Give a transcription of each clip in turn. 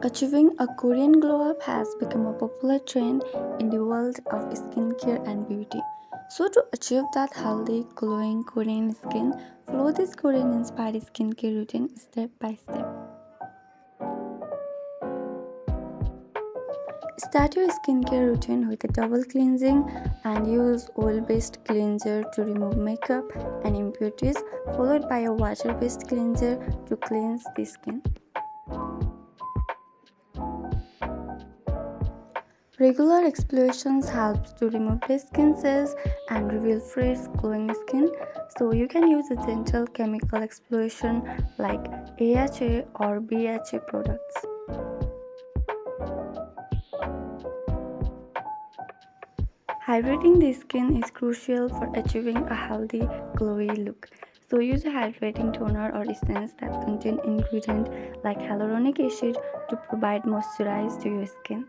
Achieving a Korean glow up has become a popular trend in the world of skincare and beauty. So, to achieve that healthy, glowing Korean skin, follow this Korean inspired skincare routine step by step. Start your skincare routine with a double cleansing and use oil based cleanser to remove makeup and impurities, followed by a water based cleanser to cleanse the skin. Regular exfoliations helps to remove dead skin cells and reveal fresh, glowing skin. So you can use a gentle chemical exfoliation like AHA or BHA products. Hydrating the skin is crucial for achieving a healthy, glowy look. So use a hydrating toner or essence that contain ingredients like hyaluronic acid to provide moisturize to your skin.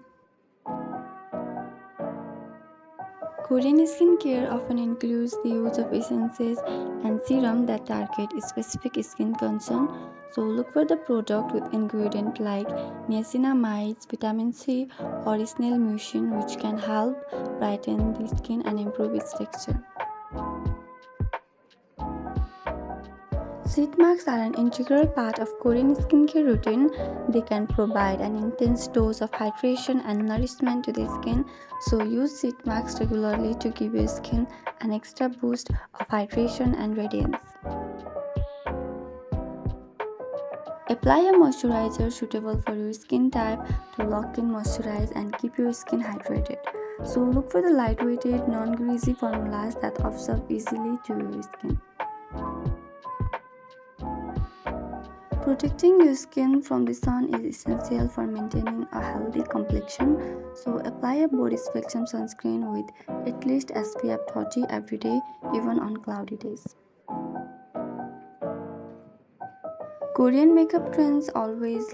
Korean skincare often includes the use of essences and serum that target specific skin concerns. So look for the product with ingredients like niacinamide, vitamin C, or snail mucin, which can help brighten the skin and improve its texture. Sheet masks are an integral part of Korean skincare routine. They can provide an intense dose of hydration and nourishment to the skin. So use sheet masks regularly to give your skin an extra boost of hydration and radiance. Apply a moisturizer suitable for your skin type to lock in, moisturize, and keep your skin hydrated. So look for the lightweighted, non-greasy formulas that absorb easily to your skin. Protecting your skin from the sun is essential for maintaining a healthy complexion. So apply a body spectrum sunscreen with at least SPF 30 every day, even on cloudy days. Korean makeup trends always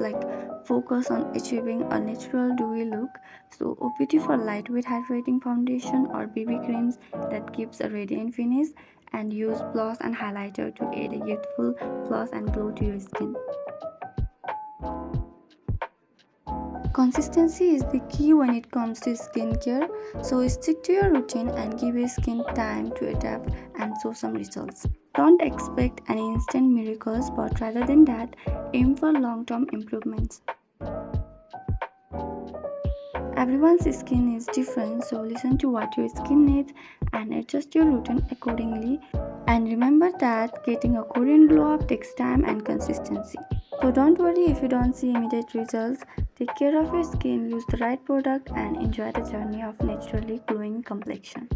focus on achieving a natural dewy look. So opt for lightweight hydrating foundation or BB creams that gives a radiant finish, and use gloss and highlighter to add a youthful gloss and glow to your skin. Consistency is the key when it comes to skincare, so stick to your routine and give your skin time to adapt and show some results. Don't expect any instant miracles, but rather than that, aim for long-term improvements. Everyone's skin is different, so listen to what your skin needs and adjust your routine accordingly. And remember that getting a Korean glow up takes time and consistency. So don't worry if you don't see immediate results. Take care of your skin, use the right product, and enjoy the journey of naturally glowing complexion.